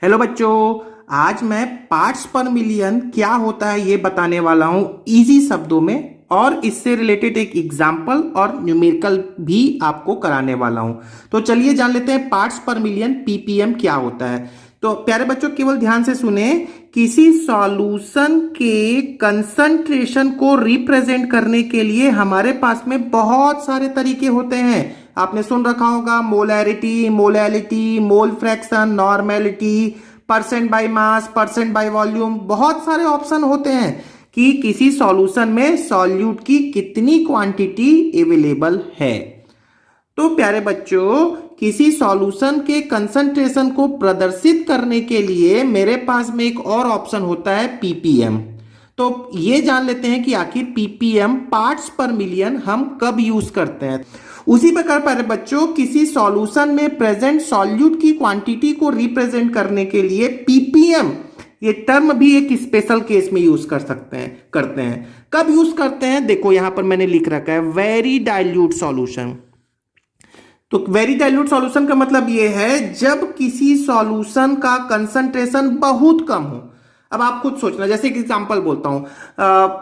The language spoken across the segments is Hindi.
हेलो बच्चों, आज मैं पार्ट्स पर मिलियन क्या होता है ये बताने वाला हूं इजी शब्दों में, और इससे रिलेटेड एक एग्जाम्पल और न्यूमेरिकल भी आपको कराने वाला हूं। तो चलिए जान लेते हैं पार्ट्स पर मिलियन पीपीएम क्या होता है। तो प्यारे बच्चों केवल ध्यान से सुने, किसी सॉल्यूशन के कंसंट्रेशन को रिप्रेजेंट करने के लिए हमारे पास में बहुत सारे तरीके होते हैं। आपने सुन रखा होगा molarity, molality, mole fraction, normality, percent by mass, percent by volume. बहुत सारे ऑप्शन होते हैं कि किसी सॉल्यूशन में सॉल्यूट की कितनी क्वांटिटी अवेलेबल है। तो प्यारे बच्चों, किसी सॉल्यूशन के कंसंट्रेशन को प्रदर्शित करने के लिए मेरे पास में एक और ऑप्शन होता है पीपीएम। तो ये जान लेते हैं कि आखिर पीपीएम पार्ट्स पर मिलियन हम कब यूज करते हैं। उसी प्रकार प्यारे बच्चों, किसी सॉल्यूशन में प्रेजेंट सॉल्यूट की क्वांटिटी को रिप्रेजेंट करने के लिए पीपीएम ये टर्म भी एक स्पेशल केस में यूज करते हैं। कब यूज करते हैं देखो, यहां पर मैंने लिख रखा है वेरी डाइल्यूट सॉल्यूशन। तो वेरी डाइल्यूट सॉल्यूशन का मतलब यह है जब किसी सॉल्यूशन का कंसंट्रेशन बहुत कम हो। अब आप खुद सोचना, जैसे एक एग्जांपल बोलता हूं,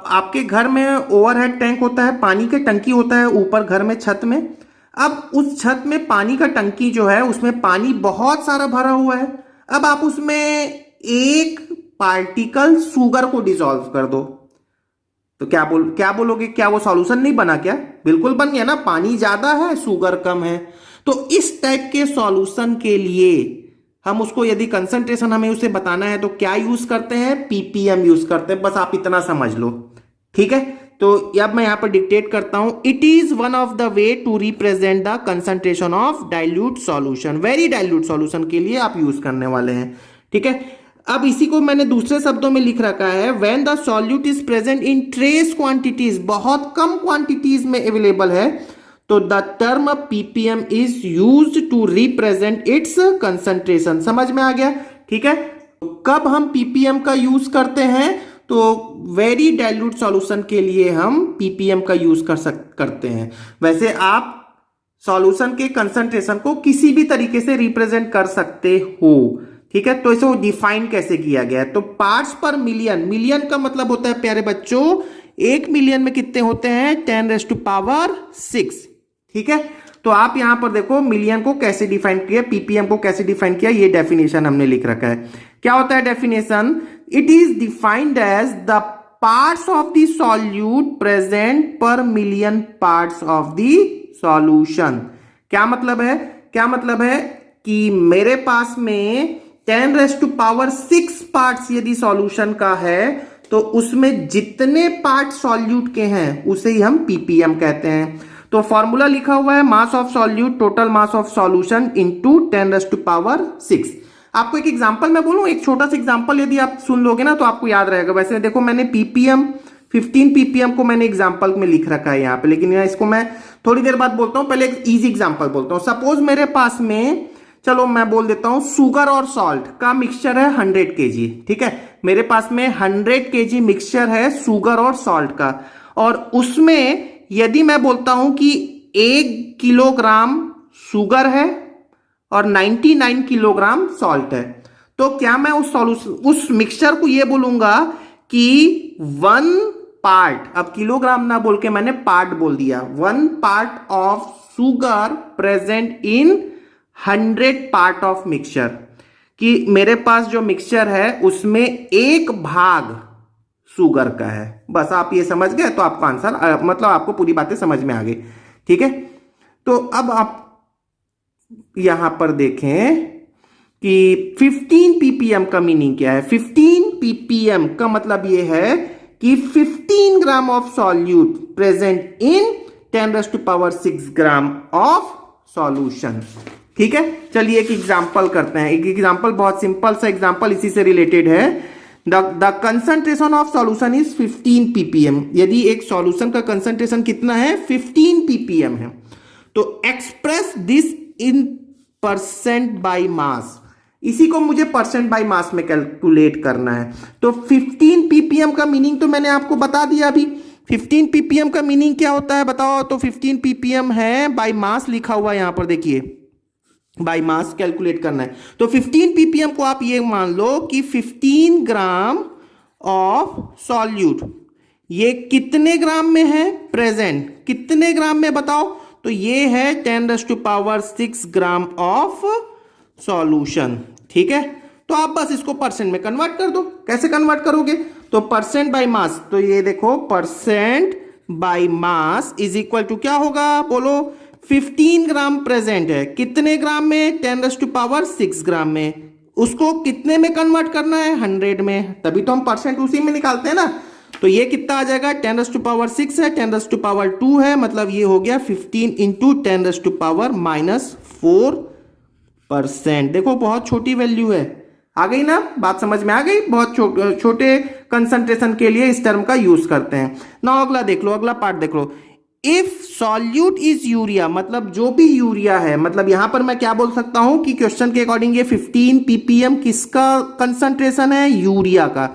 आपके घर में ओवरहेड टैंक होता है, पानी का टंकी होता है ऊपर घर में छत में। अब उस छत में पानी का टंकी जो है उसमें पानी बहुत सारा भरा हुआ है। अब आप उसमें एक पार्टिकल शुगर को डिसॉल्व कर दो, तो क्या बोलोगे, क्या वो सॉल्यूशन नहीं बना? क्या बिल्कुल बन गया ना, पानी ज्यादा है शुगर कम है। तो इस टाइप के सॉल्यूशन के लिए हम उसको, यदि कंसंट्रेशन हमें उसे बताना है तो क्या यूज करते हैं? पीपीएम यूज करते हैं। बस आप इतना समझ लो, ठीक है। तो अब मैं यहां पर डिक्टेट करता हूं, it is one of the way to represent the concentration of dilute solution. Very dilute solution के लिए आप यूज करने वाले हैं, ठीक है। अब इसी को मैंने दूसरे शब्दों में लिख रखा है, when the solute is present in trace quantities, बहुत कम क्वांटिटीज में अवेलेबल है, तो the term ppm is used to represent its concentration. समझ में आ गया, ठीक है। कब हम पीपीएम का यूज करते हैं? तो वेरी डाइल्यूट सॉल्यूशन के लिए हम पीपीएम का यूज करते हैं। वैसे आप सॉल्यूशन के कंसंट्रेशन को किसी भी तरीके से रिप्रेजेंट कर सकते हो, ठीक है। तो इसे डिफाइन कैसे किया गया है? तो पार्ट्स पर मिलियन, मिलियन का मतलब होता है प्यारे बच्चों, 1 मिलियन में कितने होते हैं? 10⁻⁶, ठीक है। तो आप यहां पर देखो मिलियन को कैसे डिफाइन किया, पीपीएम को कैसे डिफाइन किया, ये डेफिनेशन हमने लिख रखा है। क्या होता है definition? It is defined as the parts of the solute present per million parts of the solution. क्या मतलब है? क्या मतलब है कि मेरे पास में 10⁻⁶ पार्ट्स यदि सॉल्यूशन का है तो उसमें जितने पार्ट सॉल्यूट के हैं उसे ही हम पीपीएम कहते हैं। तो फॉर्मूला लिखा हुआ है mass of solute total mass of solution into 10⁻⁶। आपको एक एग्जांपल मैं बोलूं, एक छोटा सा एग्जांपल यदि आप सुन लोगे ना तो आपको याद रहेगा। वैसे देखो मैंने पीपीएम 15 पीपीएम को मैंने एग्जांपल में लिख रखा है यहाँ पे, लेकिन इसको मैं थोड़ी देर बाद बोलता हूं। पहले एक इजी एग्जांपल बोलता हूं। सपोज मेरे पास में, चलो मैं बोल देता हूं, शुगर और सॉल्ट का मिक्सचर है 100 केजी, ठीक है। मेरे पास में 100 केजी मिक्सचर है शुगर और सॉल्ट का, और उसमें यदि मैं बोलता हूं कि 1 किलोग्राम शुगर है और 99 किलोग्राम सॉल्ट है, तो क्या मैं उस मिक्सचर को ये बोलूंगा कि 1 पार्ट, अब किलोग्राम ना बोल के मैंने पार्ट बोल दिया, 1 part of sugar present in 100 part of mixture, कि मेरे पास जो मिक्सचर है उसमें 1 भाग शुगर का है। बस आप ये समझ गए तो आपका आंसर, मतलब आपको पूरी बातें समझ में आ गई, ठीक है। तो अब आप यहां पर देखें कि 15 पीपीएम का मीनिंग क्या है। 15 पीपीएम का मतलब यह है कि 15 gram of solute present in 10⁻⁶ gram of solution, ठीक है। चलिए एक एग्जांपल करते हैं। एक एग्जांपल, बहुत सिंपल सा एग्जांपल इसी से रिलेटेड है। The concentration of solution is 15 ppm. यदि एक सॉल्यूशन का कंसंट्रेशन कितना है? 15 पीपीएम है। तो express this in percent by मास, इसी को मुझे परसेंट बाय मास में कैलकुलेट करना है। तो 15 पीपीएम का मीनिंग तो मैंने आपको बता दिया अभी। 15 पीपीएम का मीनिंग क्या होता है बताओ? तो 15 पीपीएम है, बाय मास लिखा हुआ है यहां पर देखिए, बाई मास कैलकुलेट करना है। तो 15 ppm को आप ये मान लो कि 15 ग्राम ऑफ सॉल्यूट, ये कितने ग्राम में है प्रेजेंट, कितने ग्राम में बताओ, तो ये है 10⁻6 ग्राम ऑफ सॉल्यूशन। ठीक है, तो आप बस इसको परसेंट में कन्वर्ट कर दो। कैसे कन्वर्ट करोगे, तो परसेंट बाय मास, तो ये देखो percent by mass is equal to क्या होगा, बोलो 15 ग्राम प्रेजेंट है, कितने ग्राम में, 10⁻6 ग्राम में, उसको कितने में कन्वर्ट करना है, 100 में, तभी तो हम परसेंट उसी में निकालते हैं ना। तो ये कितना आ जाएगा, 10⁻6 है, 10⁻2 है, मतलब ये हो गया 15 इंटू 10⁻4%। देखो बहुत छोटी वैल्यू है, आ गई ना बात, समझ में आ गई। बहुत छोटे कंसंट्रेशन के लिए इस टर्म का यूज करते हैं ना। अगला देख लो, अगला पार्ट देख लो। इफ सॉल्यूट इज यूरिया, मतलब जो भी यूरिया है, मतलब यहां पर मैं क्या बोल सकता हूं कि क्वेश्चन के अकॉर्डिंग ये 15 ppm किसका कंसंट्रेशन है, यूरिया का।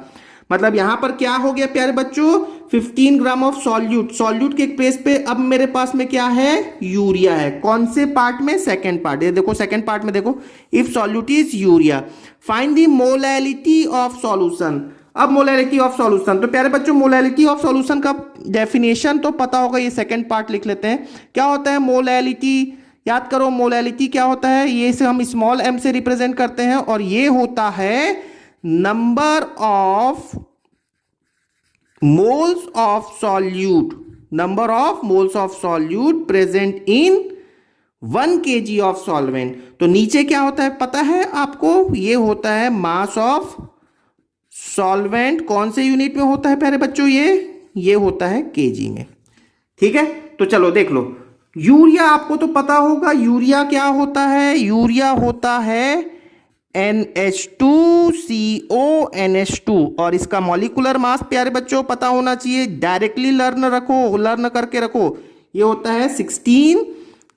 मतलब यहां पर क्या हो गया प्यारे बच्चों, 15 ग्राम ऑफ सॉल्यूट, सॉल्यूट के प्लेस पे अब मेरे पास में क्या है, यूरिया है। कौन से पार्ट में, सेकेंड पार्ट, ये देखो सेकेंड पार्ट में देखो, if solute is urea find the molality of solution. अब मोलैलिटी ऑफ सॉल्यूशन, तो प्यारे बच्चों मोलैलिटी ऑफ सॉल्यूशन का डेफिनेशन तो पता होगा, ये सेकेंड पार्ट लिख लेते हैं। क्या होता है मोलैलिटी, याद करो मोलैलिटी क्या होता है, ये से हम स्मॉल m से रिप्रेजेंट करते हैं, और ये होता है number of moles of solute, number of moles of solute present in 1 kg of solvent. तो नीचे क्या होता है पता है आपको, ये होता है मास ऑफ सॉल्वेंट, कौन से यूनिट में होता है प्यारे बच्चों, ये होता है केजी में। ठीक है, तो चलो देख लो, यूरिया आपको तो पता होगा, यूरिया क्या होता है, यूरिया होता है NH2CONH2, और इसका मॉलिक्यूलर मास प्यारे बच्चों पता होना चाहिए, डायरेक्टली लर्न करके रखो, ये होता है 16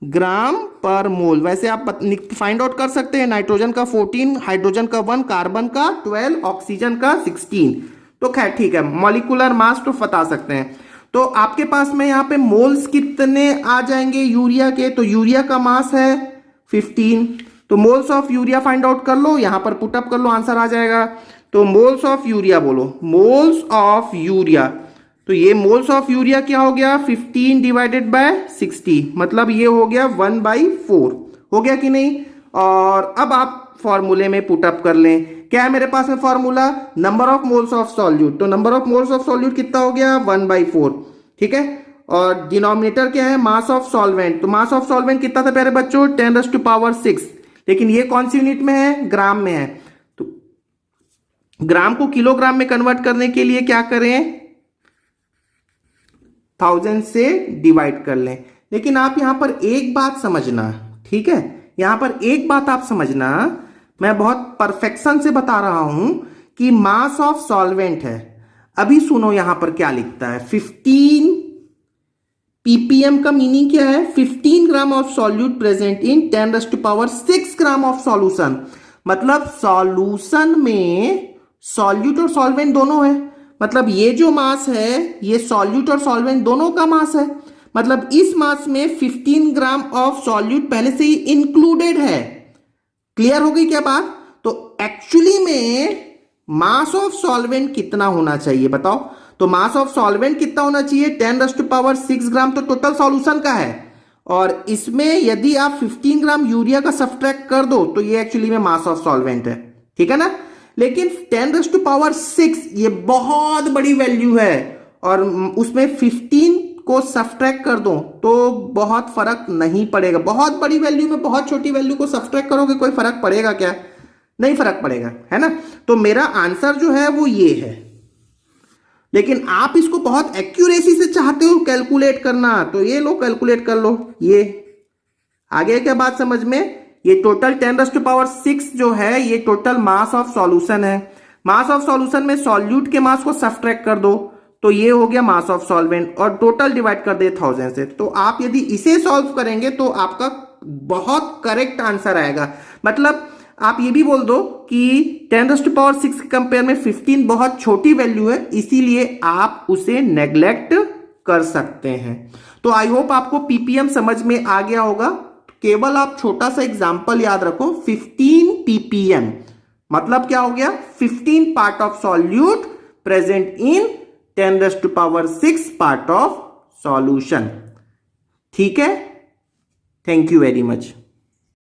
ग्राम पर मोल। वैसे आप फाइंड आउट कर सकते हैं, नाइट्रोजन का 14, हाइड्रोजन का 1, कार्बन का 12, ऑक्सीजन का 16। तो खैर ठीक है, मॉलिक्यूलर मास तो बता सकते हैं। तो आपके पास में यहाँ पे मोल्स कितने आ जाएंगे यूरिया के, तो यूरिया का मास है 15, तो moles of urea find out कर लो, यहां पर पुटअप कर लो, आंसर आ जाएगा। तो मोल्स ऑफ यूरिया बोलो, मोल्स ऑफ यूरिया, तो ये मोल्स ऑफ यूरिया क्या हो गया, 15 डिवाइडेड बाय 60, मतलब ये हो गया 1/4, हो गया कि नहीं। और अब आप फॉर्मूले में पुटअप कर लें, क्या है मेरे पास में formula, number of moles of solute, तो number of moles of solute कितना हो गया 1/4, ठीक है। और डिनोमिनेटर क्या है, मास ऑफ सॉल्वेंट, तो मास ऑफ सॉल्वेंट कितना था प्यारे बच्चों, 10⁻6, लेकिन ये कौन सी यूनिट में है, ग्राम में है। तो ग्राम को किलोग्राम में कन्वर्ट करने के लिए क्या करें, 1000 से डिवाइड कर लें। लेकिन आप यहां पर एक बात समझना, ठीक है, यहां पर एक बात आप समझना, मैं बहुत परफेक्शन से बता रहा हूं कि मास ऑफ सॉल्वेंट है। अभी सुनो यहां पर क्या लिखता है, 15 ppm का मीनिंग क्या है, 15 gram of solute present in 10⁻6 gram of solution. मतलब सॉल्यूशन में सॉल्यूट और सॉल्वेंट दोनों है, मतलब ये जो मास है ये सॉल्यूट और सॉल्वेंट दोनों का मास है। मतलब इस मास में 15 ग्राम ऑफ सॉल्यूट पहले से ही इंक्लूडेड है। क्लियर हो गई क्या बात। तो एक्चुअली में मास ऑफ सॉल्वेंट कितना होना चाहिए बताओ, तो मास ऑफ सॉल्वेंट कितना होना चाहिए, 10⁻6 ग्राम तो टोटल सॉल्यूशन का है, और इसमें यदि आप 15 ग्राम यूरिया का सब्ट्रैक्ट कर दो तो ये एक्चुअली में मास ऑफ सॉल्वेंट है, ठीक है ना। लेकिन 10⁻6 ये बहुत बड़ी वैल्यू है, और उसमें 15 को सब्ट्रैक्ट कर दो तो बहुत फर्क नहीं पड़ेगा। बहुत बड़ी वैल्यू में बहुत छोटी वैल्यू को सब्ट्रैक्ट करोगे कोई फर्क पड़ेगा क्या, नहीं फर्क पड़ेगा, है ना। तो मेरा आंसर जो है वो ये है, लेकिन आप इसको बहुत एक्यूरेसी से चाहते हो कैलकुलेट करना, तो ये लो कैलकुलेट कर लो। ये आगे क्या बात समझ में, ये टोटल 10⁻6 जो है ये टोटल मास ऑफ सॉल्यूशन है। मास ऑफ सॉल्यूशन में सॉल्यूट के मास को सब्ट्रैक्ट कर दो तो ये हो गया मास ऑफ सॉल्वेंट, और टोटल डिवाइड कर दे 1000 से। तो आप यदि इसे सॉल्व करेंगे तो आपका बहुत करेक्ट आंसर आएगा। मतलब आप ये भी बोल दो कि 10⁻6 कंपेयर में 15 बहुत छोटी वैल्यू है, इसीलिए आप उसे नेग्लेक्ट कर सकते हैं। तो आई होप आपको पीपीएम समझ में आ गया होगा। केवल आप छोटा सा एग्जांपल याद रखो, 15 ppm मतलब क्या हो गया, 15 part of solute present in 10⁶ part of solution. ठीक है, थैंक यू वेरी मच।